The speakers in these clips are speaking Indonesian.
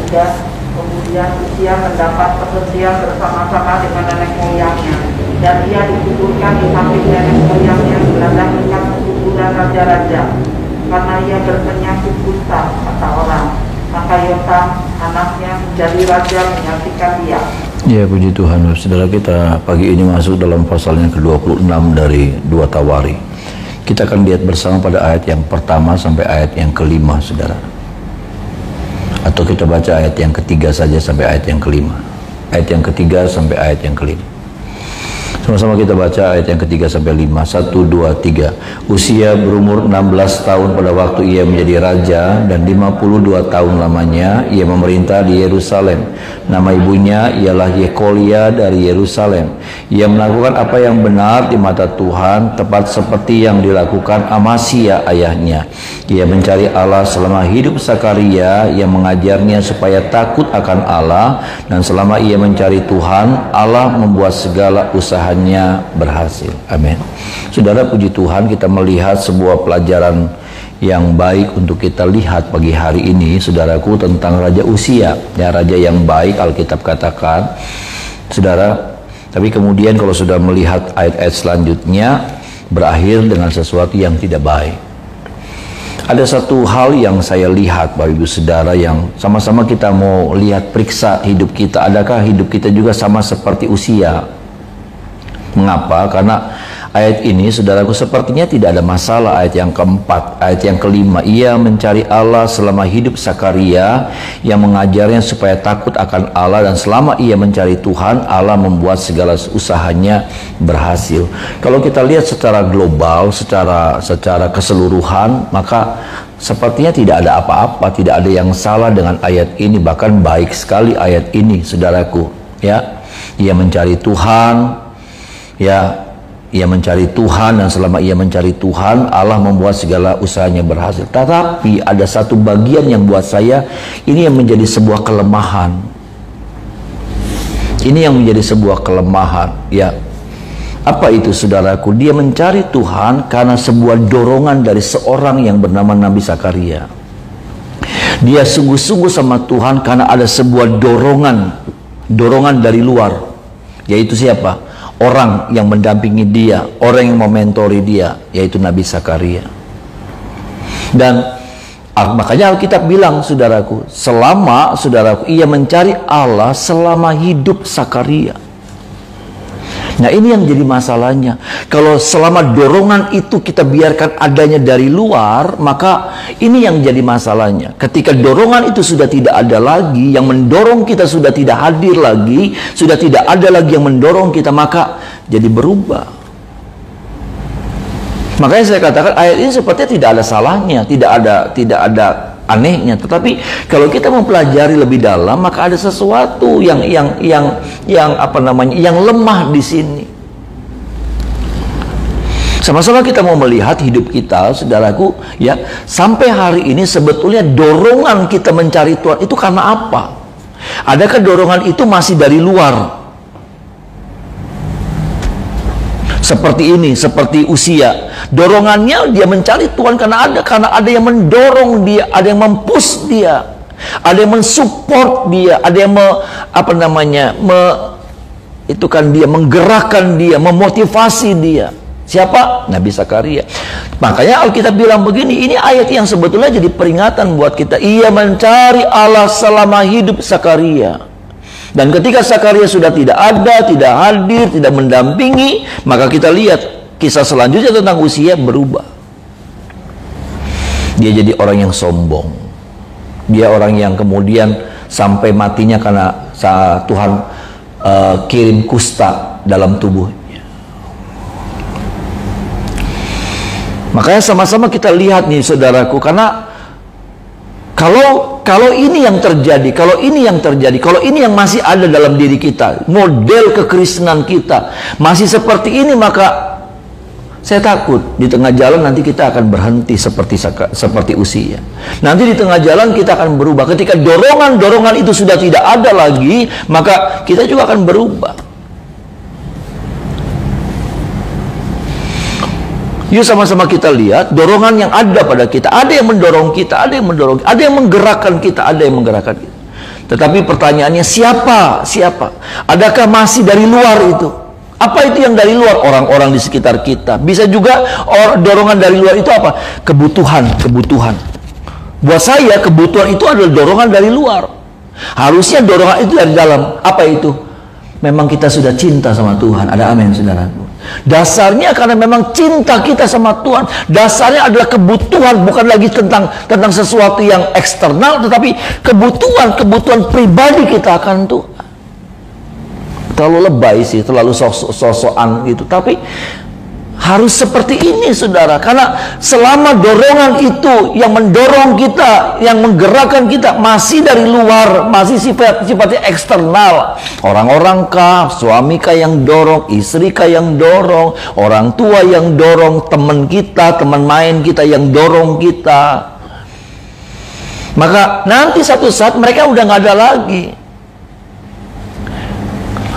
muda. Kemudian Usia mendapat perhentian bersama-sama dengan nenek moyangnya, dan ia dikuburkan di samping nenek moyangnya di ladang dekat kuburan raja-raja, karena ia berpenyakit kusta, kata orang. Maka Yotam anaknya menjadi raja menggantikan dia. Ya, puji Tuhan. Saudara, kita pagi ini masuk dalam pasalnya ke-26 dari 2 Tawari. Kita akan lihat bersama pada ayat yang pertama sampai ayat yang kelima, saudara. Atau kita baca ayat yang ketiga saja sampai ayat yang kelima. Ayat yang ketiga sampai ayat yang kelima. Sama-sama kita baca ayat yang ketiga sampai 5. 1, 2, 3. Usia berumur 16 tahun pada waktu ia menjadi raja, dan 52 tahun lamanya ia memerintah di Yerusalem. Nama ibunya ialah Yekolia dari Yerusalem. Ia melakukan apa yang benar di mata Tuhan, tepat seperti yang dilakukan Amasya ayahnya. Ia mencari Allah selama hidup Sakaria yang mengajarnya supaya takut akan Allah, dan selama ia mencari Tuhan, Allah membuat segala usahanya berhasil. Amin. Saudara, puji Tuhan, kita melihat sebuah pelajaran yang baik untuk kita lihat pagi hari ini, saudaraku, tentang Raja Usia, ya, raja yang baik Alkitab katakan, saudara. Tapi kemudian kalau sudah melihat ayat-ayat selanjutnya, berakhir dengan sesuatu yang tidak baik. Ada satu hal yang saya lihat, Bapak Ibu Saudara, yang sama-sama kita mau lihat, periksa hidup kita. Adakah hidup kita juga sama seperti Usia? Mengapa? Karena ayat ini, saudaraku, sepertinya tidak ada masalah. Ayat yang keempat, ayat yang kelima, ia mencari Allah selama hidup Sakaria yang mengajarnya supaya takut akan Allah, dan selama ia mencari Tuhan, Allah membuat segala usahanya berhasil. Kalau kita lihat secara global, secara keseluruhan, maka sepertinya tidak ada apa-apa, tidak ada yang salah dengan ayat ini. Bahkan baik sekali ayat ini, saudaraku, ya. Ia mencari Tuhan, ya. Ia mencari Tuhan, dan selama ia mencari Tuhan, Allah membuat segala usahanya berhasil. Tetapi ada satu bagian yang buat saya, ini yang menjadi sebuah kelemahan. Ini yang menjadi sebuah kelemahan, ya. Apa itu, saudaraku? Dia mencari Tuhan karena sebuah dorongan dari seorang yang bernama Nabi Sakaria. Dia sungguh-sungguh sama Tuhan karena ada sebuah dorongan dari luar. Yaitu siapa? Orang yang mendampingi dia, orang yang mementori dia, yaitu Nabi Sakaria. Dan makanya Alkitab bilang, saudaraku, ia mencari Allah selama hidup Sakaria. Nah, ini yang jadi masalahnya. Kalau selama dorongan itu kita biarkan adanya dari luar, maka ini yang jadi masalahnya. Ketika dorongan itu sudah tidak ada lagi, yang mendorong kita sudah tidak hadir lagi, sudah tidak ada lagi yang mendorong kita, maka jadi berubah. Makanya saya katakan ayat ini sepertinya tidak ada salahnya, tidak ada anehnya. Tetapi kalau kita mempelajari lebih dalam, maka ada sesuatu yang lemah di sini. Sama-sama kita mau melihat hidup kita, saudaraku, ya. Sampai hari ini sebetulnya dorongan kita mencari Tuhan itu karena apa? Adakah dorongan itu masih dari luar? Seperti ini, seperti Usia. Dorongannya dia mencari Tuhan karena ada yang mendorong dia, ada yang mempush dia, ada yang mensupport dia, ada yang menggerakkan dia, memotivasi dia. Siapa? Nabi Sakaria. Makanya Alkitab bilang begini, ini ayat yang sebetulnya jadi peringatan buat kita. Ia mencari Allah selama hidup Sakaria. Dan ketika Sakaria sudah tidak ada, tidak hadir, tidak mendampingi, maka kita lihat kisah selanjutnya tentang Usia berubah. Dia jadi orang yang sombong. Dia orang yang kemudian sampai matinya karena Tuhan kirim kusta dalam tubuhnya. Makanya sama-sama kita lihat nih, saudaraku, karena kalau ini yang terjadi, kalau ini yang masih ada dalam diri kita, model kekristenan kita masih seperti ini, maka saya takut di tengah jalan nanti kita akan berhenti seperti Usia. Nanti di tengah jalan kita akan berubah. Ketika dorongan itu sudah tidak ada lagi, maka kita juga akan berubah. Yuk sama-sama kita lihat dorongan yang ada pada kita. Ada yang mendorong kita, ada yang menggerakkan kita, ada yang menggerakkan kita. Tetapi pertanyaannya siapa? Siapa? Adakah masih dari luar itu? Apa itu yang dari luar? Orang-orang di sekitar kita. Bisa juga dorongan dari luar itu apa? Kebutuhan. Buat saya kebutuhan itu adalah dorongan dari luar. Harusnya dorongan itu dari dalam. Apa itu? Memang kita sudah cinta sama Tuhan. Ada amin, saudaraku. Dasarnya karena memang cinta kita sama Tuhan. Dasarnya adalah kebutuhan, bukan lagi tentang sesuatu yang eksternal, tetapi kebutuhan pribadi kita akan Tuhan. Terlalu lebay sih, terlalu sosokan gitu. Tapi harus seperti ini, saudara. Karena selama dorongan itu yang mendorong kita, yang menggerakkan kita masih dari luar, masih sifatnya eksternal. Orang-orang kah, suami kah yang dorong, istri kah yang dorong, orang tua yang dorong, teman kita, teman main kita yang dorong kita. Maka nanti satu saat mereka udah nggak ada lagi.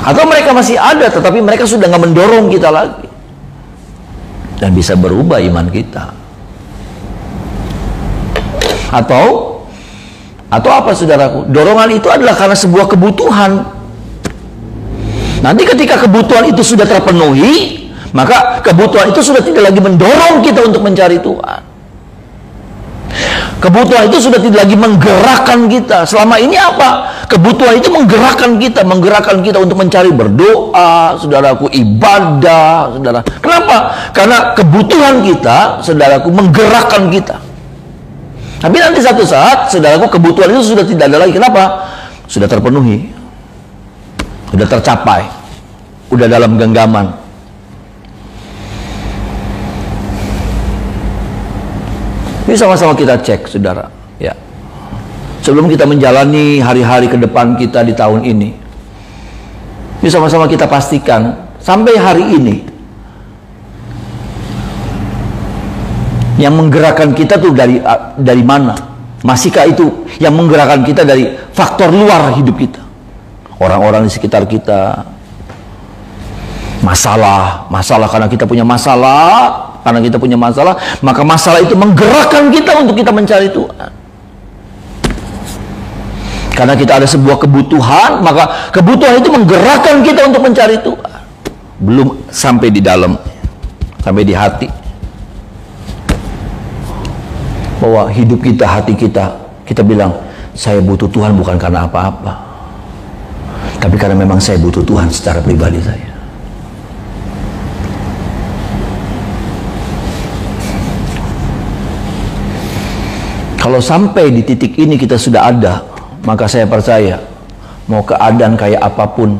Atau mereka masih ada, tetapi mereka sudah nggak mendorong kita lagi. Dan bisa berubah iman kita. Atau apa, saudaraku? Dorongan itu adalah karena sebuah kebutuhan. Nanti ketika kebutuhan itu sudah terpenuhi, maka kebutuhan itu sudah tidak lagi mendorong kita untuk mencari Tuhan. Kebutuhan itu sudah tidak lagi menggerakkan kita. Selama ini apa? Kebutuhan itu menggerakkan kita untuk mencari berdoa, saudaraku, ibadah, saudara. Kenapa? Karena kebutuhan kita, saudaraku, menggerakkan kita. Tapi nanti satu saat, saudaraku, kebutuhan itu sudah tidak ada lagi. Kenapa? Sudah terpenuhi, sudah tercapai, sudah dalam genggaman. Ini sama-sama kita cek, saudara. Ya. Sebelum kita menjalani hari-hari ke depan kita di tahun ini, sama-sama kita pastikan sampai hari ini yang menggerakkan kita tuh dari mana? Masihkah itu yang menggerakkan kita dari faktor luar hidup kita? Orang-orang di sekitar kita, masalah karena kita punya masalah. Karena kita punya masalah, maka masalah itu menggerakkan kita untuk kita mencari Tuhan. Karena kita ada sebuah kebutuhan, maka kebutuhan itu menggerakkan kita untuk mencari Tuhan. Belum sampai di dalam, sampai di hati. Bahwa hidup kita, hati kita bilang, saya butuh Tuhan bukan karena apa-apa, tapi karena memang saya butuh Tuhan secara pribadi saya. Kalau sampai di titik ini kita sudah ada, maka saya percaya mau keadaan kayak apapun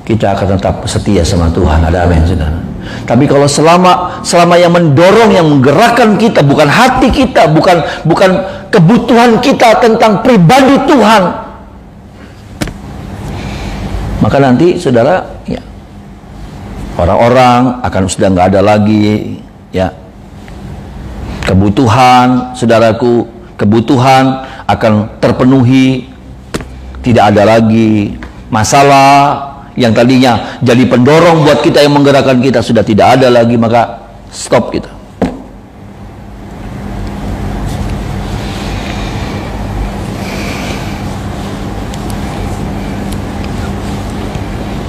kita akan tetap setia sama Tuhan. Ada amin, saudara. Tapi kalau selama yang mendorong, yang menggerakkan kita bukan hati kita, bukan kebutuhan kita tentang pribadi Tuhan, maka nanti, saudara, ya, orang-orang akan sudah nggak ada lagi, ya. Kebutuhan, saudaraku, kebutuhan akan terpenuhi. Tidak ada lagi masalah yang tadinya jadi pendorong buat kita, yang menggerakkan kita, sudah tidak ada lagi. Maka stop kita.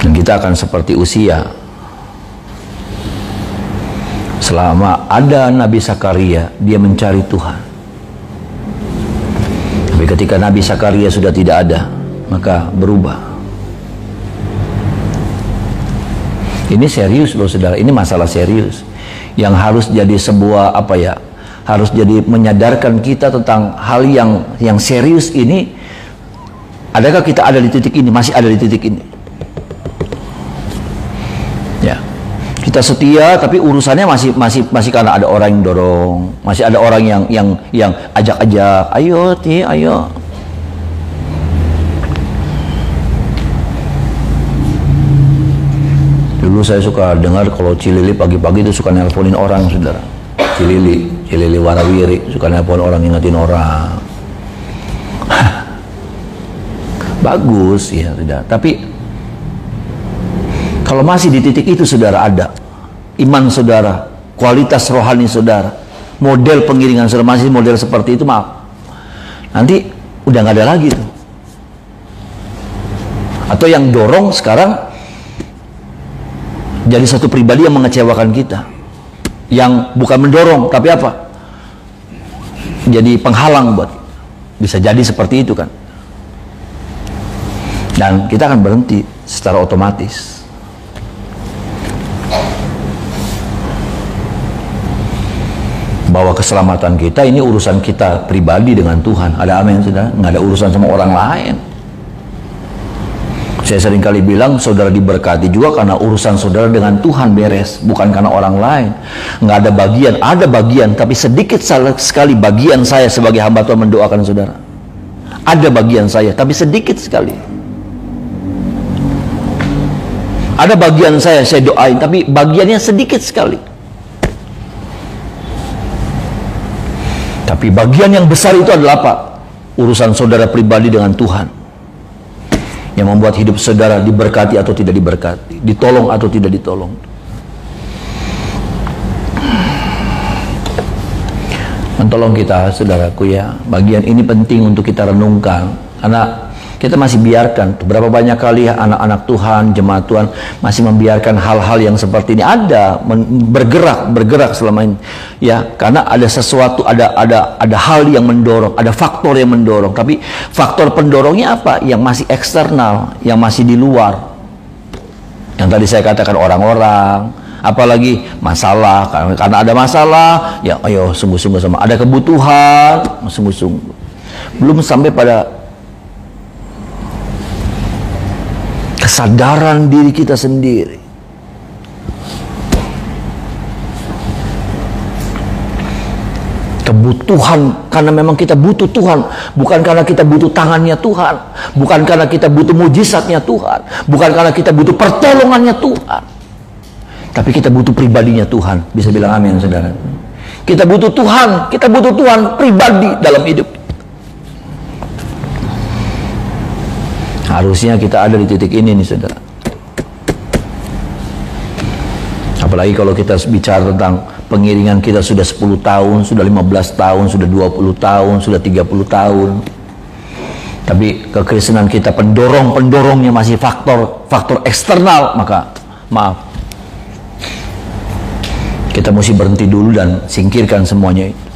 Dan kita akan seperti Uzia. Selama ada Nabi Zakaria, dia mencari Tuhan. Tapi ketika Nabi Zakaria sudah tidak ada, maka berubah. Ini serius loh, saudara. Ini masalah serius yang harus jadi sebuah harus jadi menyadarkan kita tentang hal yang serius ini. Adakah kita ada di titik ini? Masih ada di titik ini? Ya. Kita setia, tapi urusannya masih karena ada orang yang dorong, masih ada orang yang ajak-ajak, ayo. Dulu saya suka dengar kalau Cilili pagi-pagi itu suka nelponin orang, saudara. Cilili Warawiri suka nelpon orang, ngingetin orang. Bagus ya, saudara. Tapi kalau masih di titik itu, saudara, ada iman saudara, kualitas rohani saudara, model pengiringan saudara masih model seperti itu, maaf, nanti udah nggak ada lagi tuh. Atau yang dorong sekarang jadi satu pribadi yang mengecewakan kita, yang bukan mendorong tapi apa, jadi penghalang buat, bisa jadi seperti itu kan. Dan kita akan berhenti secara otomatis. Bahwa keselamatan kita ini urusan kita pribadi dengan Tuhan. Ada amin, saudara? Nggak ada urusan sama orang lain. Saya sering kali bilang, saudara diberkati juga karena urusan saudara dengan Tuhan beres, bukan karena orang lain. Nggak ada bagian, ada bagian, tapi sedikit sekali bagian saya sebagai hamba Tuhan mendoakan saudara. Ada bagian saya, tapi sedikit sekali. Ada bagian saya doain, tapi bagiannya sedikit sekali. Tapi bagian yang besar itu adalah apa? Urusan saudara pribadi dengan Tuhan. Yang membuat hidup saudara diberkati atau tidak diberkati, ditolong atau tidak ditolong. Mentolong kita, saudaraku ya. Bagian ini penting untuk kita renungkan, karena kita masih biarkan. Berapa banyak kali anak-anak Tuhan, jemaat Tuhan masih membiarkan hal-hal yang seperti ini ada, bergerak selama ini. Ya, karena ada sesuatu, ada hal yang mendorong, ada faktor yang mendorong. Tapi faktor pendorongnya apa? Yang masih eksternal, yang masih di luar. Yang tadi saya katakan orang-orang, apalagi masalah. Karena ada masalah, ya ayo sungguh-sungguh sama. Ada kebutuhan, sungguh-sungguh. Belum sampai pada kesadaran diri kita sendiri. Kebutuhan, karena memang kita butuh Tuhan, bukan karena kita butuh tangannya Tuhan, bukan karena kita butuh mujizatnya Tuhan, bukan karena kita butuh pertolongannya Tuhan, tapi kita butuh pribadinya Tuhan. Bisa bilang amin, saudara? Kita butuh Tuhan pribadi dalam hidup. Harusnya kita ada di titik ini nih, saudara. Apalagi kalau kita bicara tentang pengiringan kita sudah 10 tahun, sudah 15 tahun, sudah 20 tahun, sudah 30 tahun. Tapi kekristenan kita pendorongnya masih faktor eksternal, maka maaf. Kita mesti berhenti dulu dan singkirkan semuanya itu.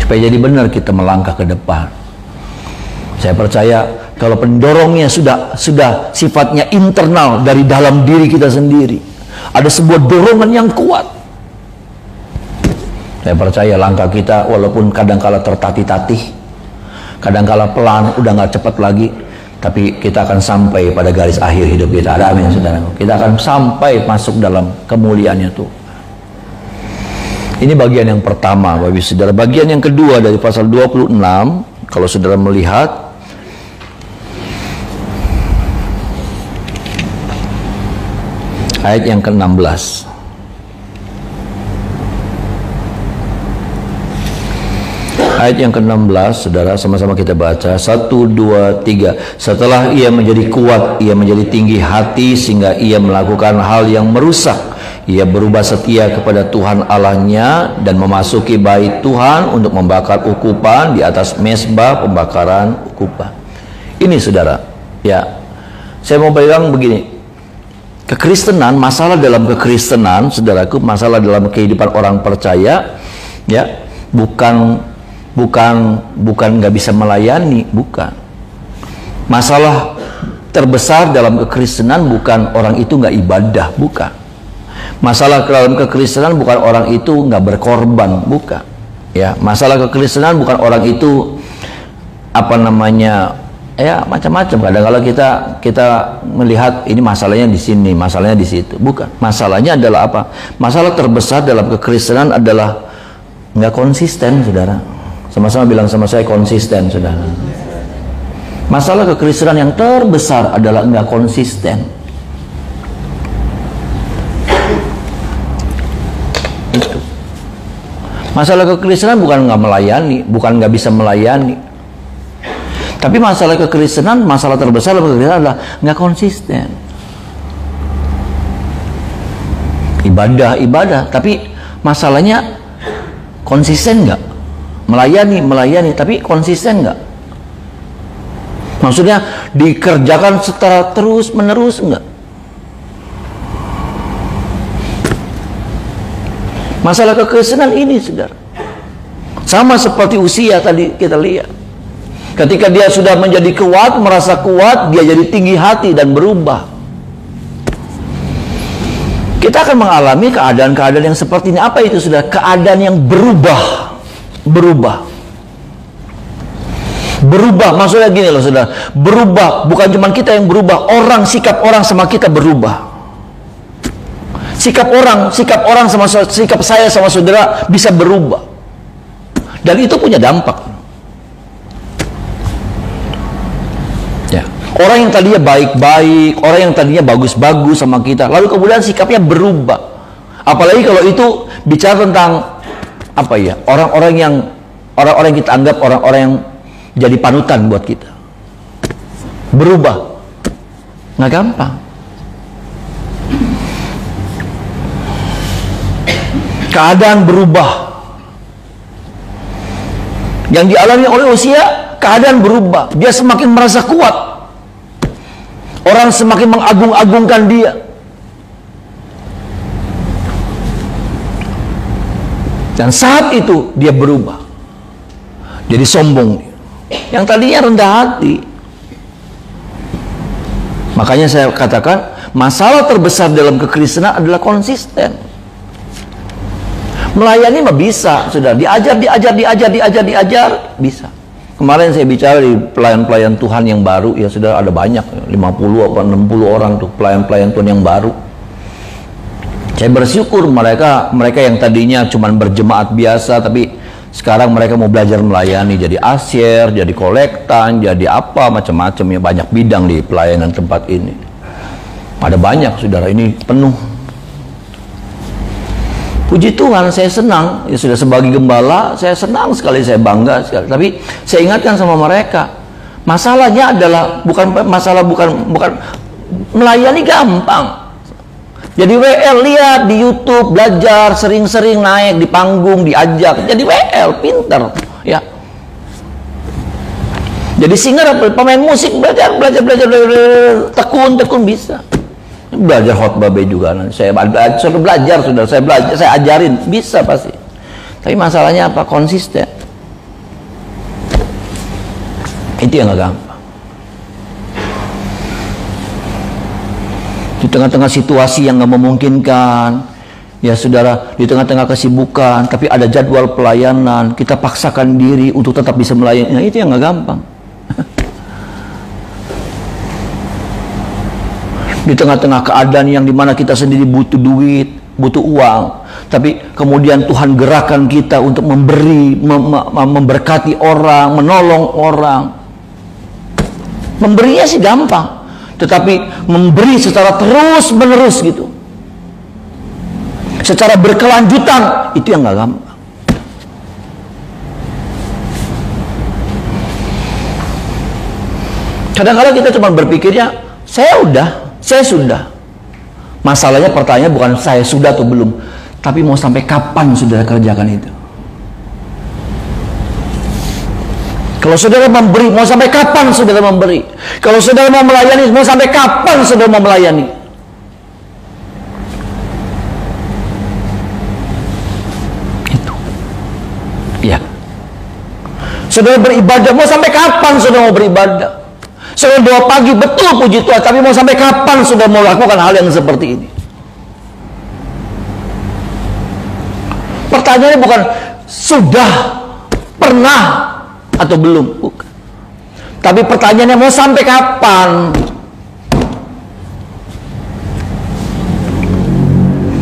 Supaya jadi benar kita melangkah ke depan. Saya percaya kalau pendorongnya sudah sifatnya internal dari dalam diri kita sendiri, ada sebuah dorongan yang kuat. Saya percaya langkah kita walaupun kadangkala tertatih-tatih, kadangkala pelan, udah nggak cepat lagi, tapi kita akan sampai pada garis akhir hidup kita. Ada amin, saudara? Kita akan sampai masuk dalam kemuliaannya tuh. Ini bagian yang pertama, Bapak Ibu Saudara. Bagian yang kedua dari pasal 26, kalau saudara melihat ayat yang ke-16. Ayat yang ke-16, saudara, sama-sama kita baca. 1, 2, 3. Setelah ia menjadi kuat, ia menjadi tinggi hati sehingga ia melakukan hal yang merusak. Ia berubah setia kepada Tuhan Allahnya dan memasuki bait Tuhan untuk membakar ukupan di atas mezbah pembakaran ukupan. Ini, saudara, ya, saya mau bilang begini. Kekristenan, masalah dalam kekristenan, saudaraku, masalah dalam kehidupan orang percaya, ya, bukan nggak bisa melayani, bukan. Masalah terbesar dalam kekristenan bukan orang itu nggak ibadah, bukan. Masalah dalam kekristenan bukan orang itu nggak berkorban, bukan. Ya, masalah kekristenan bukan orang itu ya macam-macam. Kadang-kadang kita melihat ini masalahnya di sini, masalahnya di situ. Bukan. Masalahnya adalah apa? Masalah terbesar dalam kekristenan adalah nggak konsisten, saudara. Sama-sama bilang sama saya, konsisten, saudara. Masalah kekristenan yang terbesar adalah nggak konsisten. Itu. Masalah kekristenan bukan nggak melayani, bukan nggak bisa melayani. Tapi masalah kekristenan, masalah terbesar dalam kekristenan adalah nggak konsisten. Ibadah, tapi masalahnya konsisten nggak? Melayani, tapi konsisten nggak? Maksudnya dikerjakan secara terus menerus enggak? Masalah kekristenan ini, saudara, sama seperti usia tadi kita lihat. Ketika dia sudah menjadi kuat, merasa kuat, dia jadi tinggi hati dan berubah. Kita akan mengalami keadaan-keadaan yang seperti ini. Apa itu, saudara? Keadaan yang berubah. Berubah, maksudnya gini loh, saudara. Berubah, bukan cuma kita yang berubah. Orang, sikap orang sama kita berubah. Sikap orang sama sikap saya sama saudara bisa berubah. Dan itu punya dampak. Ya. Orang yang tadinya baik-baik, orang yang tadinya bagus-bagus sama kita, lalu kemudian sikapnya berubah. Apalagi kalau itu bicara tentang apa ya? Orang-orang yang kita anggap orang-orang yang jadi panutan buat kita. Berubah. Nggak gampang. Keadaan berubah. Yang dialami oleh usia, keadaan berubah. Dia semakin merasa kuat. Orang semakin mengagung-agungkan dia. Dan saat itu dia berubah. Jadi sombong. Yang tadinya rendah hati. Makanya saya katakan, masalah terbesar dalam kekristenan adalah konsisten. Melayani mah bisa, sudah diajar, bisa. Kemarin saya bicara di pelayan-pelayan Tuhan yang baru, ya sudah ada banyak, 50 atau 60 orang tuh pelayan-pelayan Tuhan yang baru. Saya bersyukur mereka yang tadinya cuma berjemaat biasa, tapi sekarang mereka mau belajar melayani, jadi asyir, jadi kolektan, jadi apa macam-macam ya, banyak bidang di pelayanan tempat ini. Ada banyak, saudara, ini penuh. Puji Tuhan, saya senang. Ya sudah sebagai gembala, saya senang sekali, saya bangga sekali. Tapi saya ingatkan sama mereka, masalahnya adalah bukan melayani gampang. Jadi WL, lihat di YouTube, belajar, sering-sering naik di panggung, diajak. Jadi WL, pinter, ya. Jadi singer, pemain musik, belajar, tekun bisa. Belajar khotbah juga, saya sudah belajar, saya ajarin, bisa pasti. Tapi masalahnya apa? Konsisten. Itu yang gak gampang. Di tengah-tengah situasi yang gak memungkinkan, ya saudara, di tengah-tengah kesibukan, tapi ada jadwal pelayanan, kita paksakan diri untuk tetap bisa melayani. Nah, itu yang gak gampang. Di tengah-tengah keadaan yang dimana kita sendiri butuh duit, butuh uang, tapi kemudian Tuhan gerakan kita untuk memberi, memberkati orang, menolong orang. Memberinya sih gampang, tetapi memberi secara terus-menerus gitu, secara berkelanjutan, itu yang gak gampang. Kadang-kadang kita cuma berpikirnya, saya sudah. Masalahnya, pertanyaan bukan saya sudah atau belum, tapi mau sampai kapan saudara kerjakan itu. Kalau saudara memberi, mau sampai kapan saudara memberi? Kalau saudara mau melayani, mau sampai kapan saudara mau melayani? Itu. Ya. Saudara beribadah, mau sampai kapan saudara mau beribadah? Saudara doa pagi, betul, puji Tuhan, tapi mau sampai kapan sudah mau lakukan hal yang seperti ini? Pertanyaannya bukan sudah, pernah, atau belum, bukan. Tapi pertanyaannya mau sampai kapan?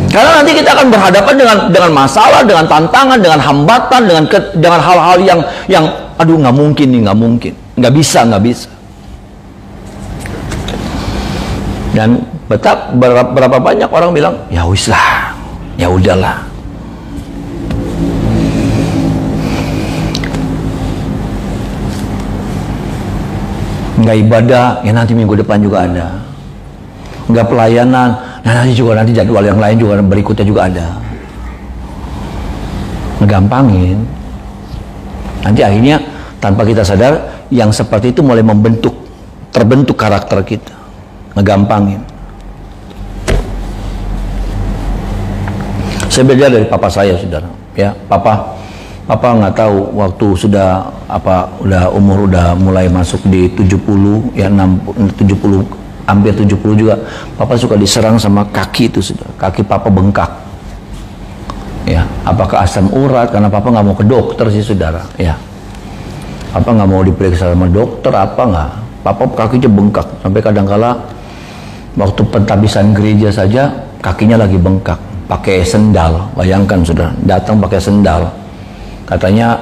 Karena nanti kita akan berhadapan dengan masalah, dengan tantangan, dengan hambatan, dengan hal-hal yang aduh, nggak mungkin nih, nggak bisa. Dan berapa banyak orang bilang, ya wis lah, ya udahlah. Nggak ibadah, ya nanti minggu depan juga ada. Nggak pelayanan, nah nanti jadwal yang lain juga berikutnya juga ada. Ngegampangin. Nanti akhirnya tanpa kita sadar, yang seperti itu mulai membentuk terbentuk karakter kita, ngegampangin. Saya belajar dari papa saya, saudara. Ya, papa nggak tahu waktu sudah udah umur udah mulai masuk di 70, ya 70, hampir 70 juga. Papa suka diserang sama kaki itu, saudara. Kaki papa bengkak. Ya, apakah asam urat? Karena papa nggak mau ke dokter sih, saudara. Ya, papa nggak mau diperiksa sama dokter apa nggak? Papa kakinya bengkak sampai kadangkala waktu pentabisan gereja saja kakinya lagi bengkak. Pakai sendal, bayangkan sudah datang pakai sendal, katanya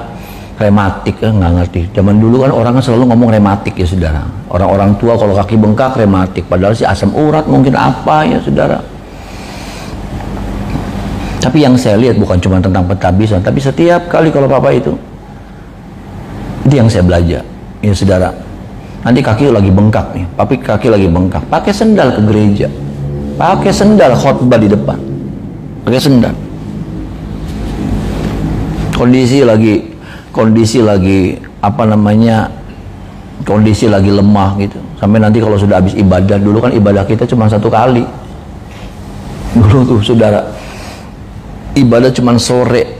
rematik, nggak ngerti. Zaman dulu kan orang selalu ngomong rematik ya saudara. Orang-orang tua kalau kaki bengkak rematik, padahal sih asam urat mungkin apa ya saudara. Tapi yang saya lihat bukan cuma tentang pentabisan, tapi setiap kali kalau papa itu yang saya belajar ya saudara. Nanti kaki lagi bengkak nih, tapi kaki lagi bengkak, pakai sendal ke gereja, pakai sendal khotbah di depan. Pakai sendal. Kondisi lagi apa namanya, kondisi lagi lemah gitu. Sampai nanti kalau sudah habis ibadah, dulu kan ibadah kita cuma satu kali. Dulu tuh saudara, ibadah cuma sore.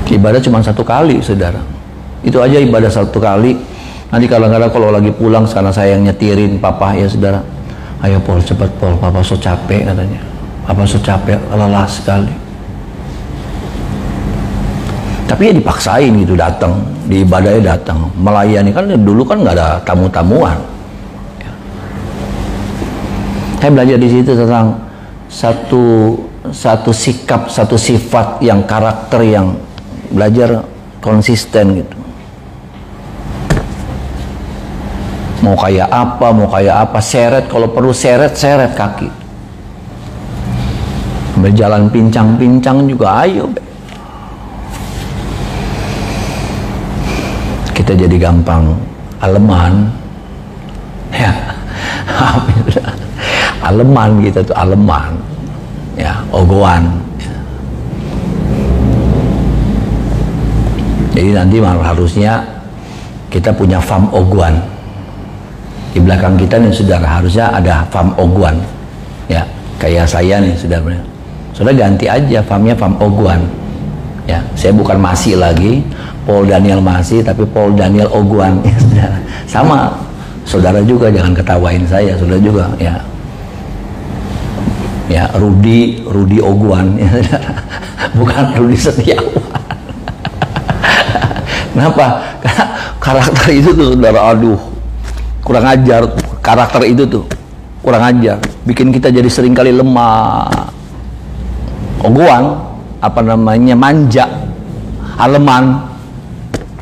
Ibadah cuma satu kali saudara. Itu aja ibadah satu kali. Nanti kadang-kadang kalau lagi pulang, karena saya yang nyetirin papa ya saudara. Ayo Pol, cepat Pol, papa so capek katanya. Papa so capek, lelah sekali. Tapi ya dipaksain gitu datang, di ibadahnya datang, melayani. Kan dulu kan nggak ada tamu-tamuan. Saya belajar di situ tentang satu sikap, satu sifat yang karakter yang belajar konsisten gitu. Mau kayak apa, seret, kalau perlu seret kaki. Berjalan pincang-pincang juga, ayo. Kita jadi gampang aleman. Ya, aleman kita tuh, aleman. Ya, ogoan. Jadi nanti harusnya kita punya fam ogoan. Di belakang kita nih saudara, harusnya ada fam oguan ya, kayak saya nih saudara. Saudara ganti aja famnya fam oguan ya. Saya bukan Masih lagi, Paul Daniel Masih, tapi Paul Daniel Oguan ya saudara. Sama saudara juga, jangan ketawain saya, saudara juga ya. Ya, Rudi Oguan ya saudara. Bukan Rudi Setiawan. Kenapa? Karena karakter itu tuh saudara, aduh, kurang ajar. Karakter itu tuh kurang ajar, bikin kita jadi seringkali lemah, ogoan, apa namanya, manja, aleman.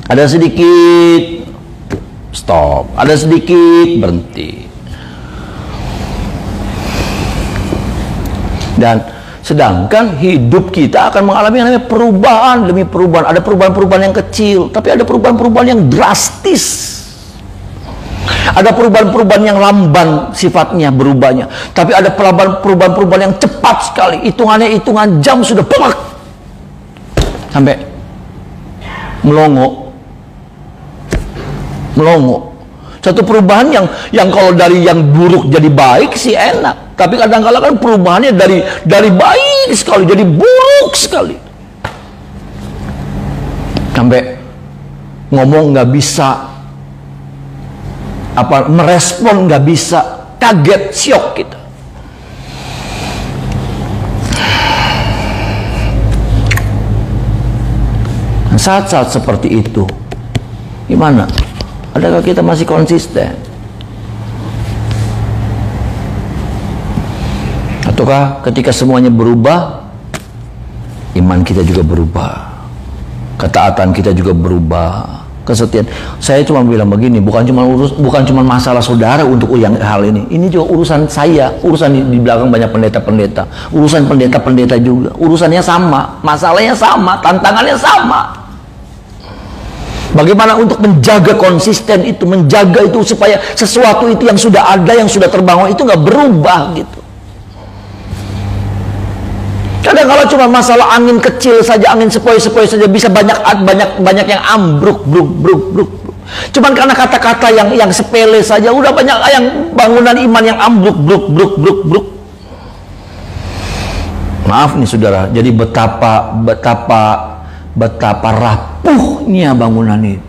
Ada sedikit stop, ada sedikit berhenti. Dan sedangkan hidup kita akan mengalami yang namanya perubahan demi perubahan. Ada perubahan-perubahan yang kecil, tapi ada perubahan-perubahan yang drastis. Ada perubahan-perubahan yang lamban sifatnya berubahnya, tapi ada perubahan-perubahan yang cepat sekali. Hitungan jam sudah pelak sampai melongo. Satu perubahan yang kalau dari yang buruk jadi baik sih enak, tapi kadang-kadang kan perubahannya dari baik sekali jadi buruk sekali. Sampai ngomong nggak bisa, merespon nggak bisa, kaget, syok kita. Saat-saat seperti itu, gimana? Adakah kita masih konsisten? Ataukah ketika semuanya berubah, iman kita juga berubah, ketaatan kita juga berubah, kesetiaan. Saya cuma bilang begini, bukan cuma masalah saudara untuk yang hal ini. Ini juga urusan saya, urusan di belakang banyak pendeta-pendeta, urusan pendeta-pendeta juga. Urusannya sama, masalahnya sama, tantangannya sama. Bagaimana untuk menjaga konsisten itu, menjaga itu supaya sesuatu itu yang sudah ada, yang sudah terbangun itu nggak berubah gitu. Kan Kadang kalau cuma masalah angin kecil saja, angin sepoi-sepoi saja bisa banyak yang ambruk, bruk. Cuman karena kata-kata yang sepele saja udah banyak yang bangunan iman yang ambruk, bruk. Maaf nih saudara, jadi betapa rapuhnya bangunan itu.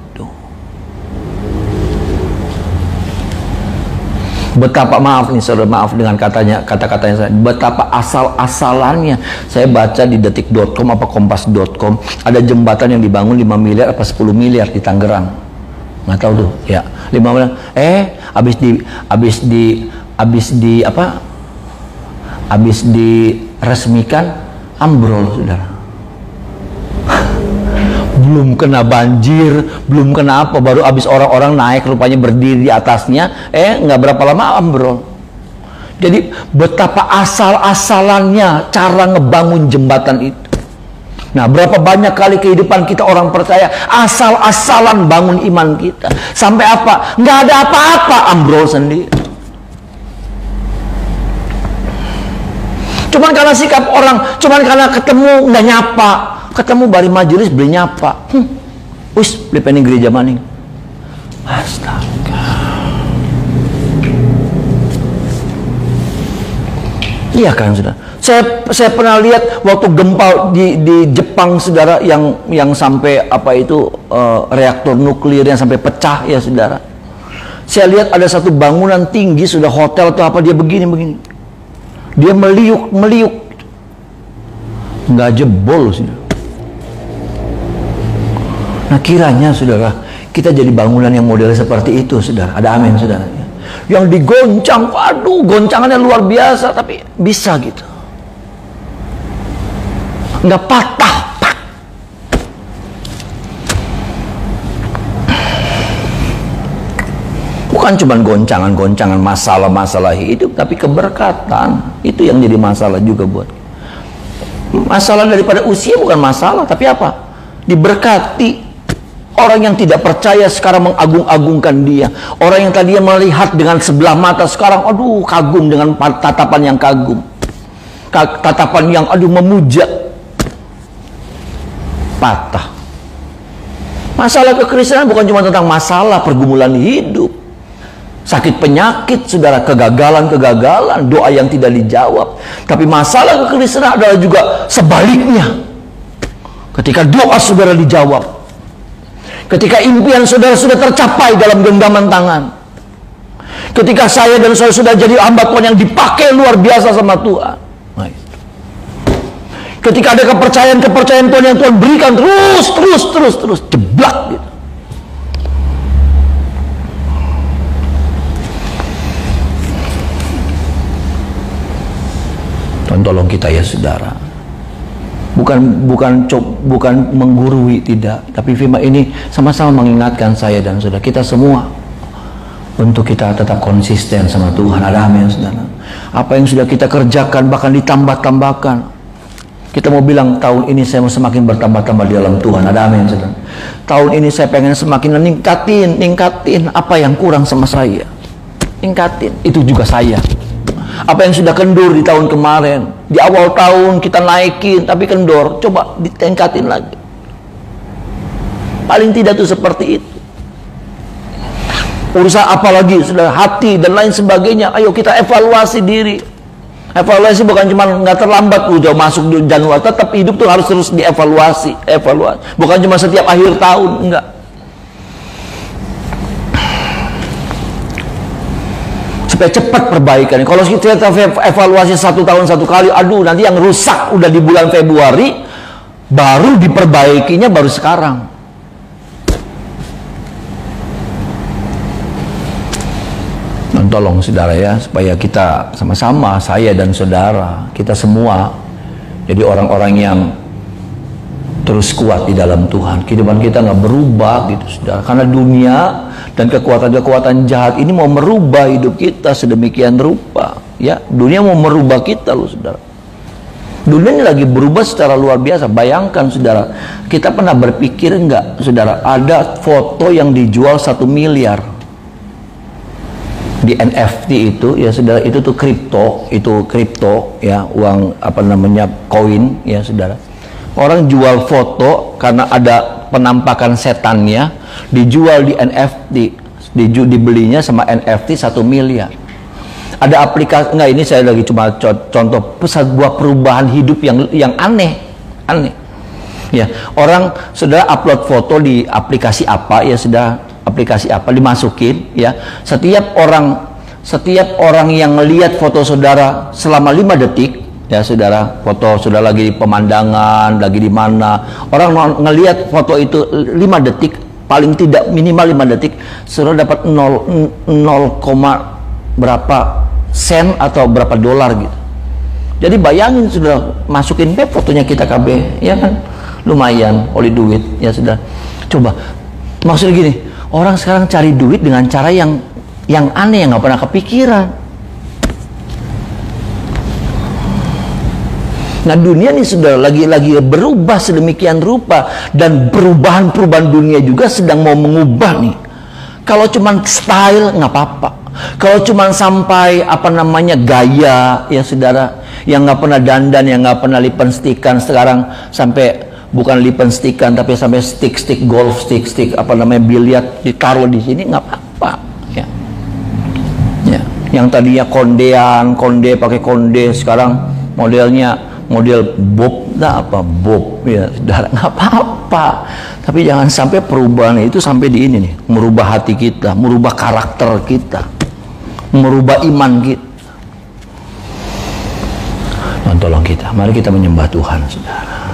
Betapa, maaf nih saudara, maaf dengan kata-katanya saya, betapa asal-asalannya. Saya baca di detik.com apa kompas.com, ada jembatan yang dibangun 5 miliar apa 10 miliar di Tangerang. Nggak tahu tuh, ya. 5 miliar. Habis diresmikan ambrol, saudara. Belum kena banjir, belum kena apa, baru habis orang-orang naik rupanya berdiri di atasnya, nggak berapa lama ambrol. Jadi betapa asal-asalannya cara ngebangun jembatan itu. Nah, berapa banyak kali kehidupan kita orang percaya asal-asalan bangun iman kita, sampai apa? Nggak ada apa-apa, ambrol sendiri. Cuman karena sikap orang, cuman karena ketemu nggak nyapa, ketemu bari majelis beli nyapa, beli pening gereja maning. Astaga. Iya kan, saudara. Saya pernah lihat waktu gempa di Jepang, saudara, yang sampai reaktor nuklir yang sampai pecah, ya saudara. Saya lihat ada satu bangunan tinggi, sudah hotel atau apa, dia begini. Dia meliuk, nggak jebol, saudara. Nah, kiranya saudara, kita jadi bangunan yang model seperti itu, saudara. Ada amin, saudara. Yang digoncang, waduh, goncangannya luar biasa, tapi bisa gitu, nggak patah. Bukan cuma goncangan masalah hidup, tapi keberkatan. Itu yang jadi masalah juga buat. Masalah daripada usia bukan masalah, tapi apa? Diberkati. Orang yang tidak percaya sekarang mengagung-agungkan dia. Orang yang tadinya melihat dengan sebelah mata sekarang, aduh, kagum dengan tatapan yang kagum. Tatapan yang, aduh, memuja. Patah. Masalah kekristenan bukan cuma tentang masalah pergumulan hidup. Sakit penyakit, saudara, kegagalan, doa yang tidak dijawab. Tapi masalah kekristenan adalah juga sebaliknya. Ketika doa saudara dijawab, ketika impian saudara sudah tercapai dalam genggaman tangan, ketika saya dan saudara sudah jadi hamba Tuhan yang dipakai luar biasa sama Tuhan, ketika ada kepercayaan Tuhan yang Tuhan berikan terus jeblak gitu. Tuhan tolong kita ya saudara. Bukan menggurui, tidak, tapi firman ini sama-sama mengingatkan saya dan saudara, kita semua, untuk kita tetap konsisten sama Tuhan. Ada amin, saudara. Apa yang sudah kita kerjakan bahkan ditambah-tambahkan. Kita mau bilang tahun ini saya mau semakin bertambah-tambah di dalam Tuhan. Ada amin, saudara. Tahun ini saya pengen semakin ningkatin apa yang kurang sama saya. Ningkatin, itu juga saya. Apa yang sudah kendur di tahun kemarin, di awal tahun kita naikin tapi kendor, coba ditingkatin lagi. Paling tidak tuh seperti itu. Urusan apa lagi, sudah hati dan lain sebagainya. Ayo kita evaluasi diri. Evaluasi bukan cuma nggak terlambat udah masuk di Januari, tetap hidup tuh harus terus dievaluasi. Bukan cuma setiap akhir tahun, enggak. Supaya cepat perbaikan. Kalau kita evaluasi 1 tahun 1 kali, aduh, nanti yang rusak udah di bulan Februari, baru diperbaikinya baru sekarang. Dan tolong saudara ya, supaya kita sama-sama, saya dan saudara, kita semua jadi orang-orang yang terus kuat di dalam Tuhan. Kehidupan kita nggak berubah gitu, saudara. Karena dunia dan kekuatan-kekuatan jahat ini mau merubah hidup kita sedemikian rupa. Ya, dunia mau merubah kita loh, saudara. Dunia ini lagi berubah secara luar biasa. Bayangkan, saudara, kita pernah berpikir nggak, saudara, ada foto yang dijual 1 miliar di NFT itu ya saudara, itu tuh kripto ya, uang apa namanya, koin ya saudara. Orang jual foto karena ada penampakan setannya, dijual di NFT, dibelinya sama NFT 1 miliar. Ada aplikasi, enggak, ini saya lagi cuma contoh sebuah perubahan hidup yang aneh. Ya, orang saudara upload foto di aplikasi apa ya saudara, aplikasi apa dimasukin ya. Setiap orang yang melihat foto saudara selama 5 detik ya saudara, foto saudara lagi di pemandangan, lagi di mana, orang ngelihat foto itu 5 detik, paling tidak minimal 5 detik, saudara dapat 0, berapa sen atau berapa dolar gitu. Jadi bayangin sudah masukin fotonya kita KB, ya kan, lumayan oleh duit ya sudah. Coba maksudnya gini, orang sekarang cari duit dengan cara yang aneh, yang nggak pernah kepikiran. Nah, dunia ini sudah lagi berubah sedemikian rupa, dan perubahan dunia juga sedang mau mengubah nih. Kalau cuman style nggak apa-apa, kalau cuman sampai apa namanya gaya ya saudara, yang nggak pernah dandan, yang nggak pernah lipstikan, sekarang sampai bukan lipstikan tapi sampai stick golf stick apa namanya biliar ditaruh di sini, nggak apa-apa ya. Ya, yang tadinya konde pakai konde, sekarang model bob, bob ya saudara, nggak apa-apa. Tapi jangan sampai perubahan itu sampai di ini nih, merubah hati kita, merubah karakter kita, merubah iman kita. Tolong kita, mari kita menyembah Tuhan saudara.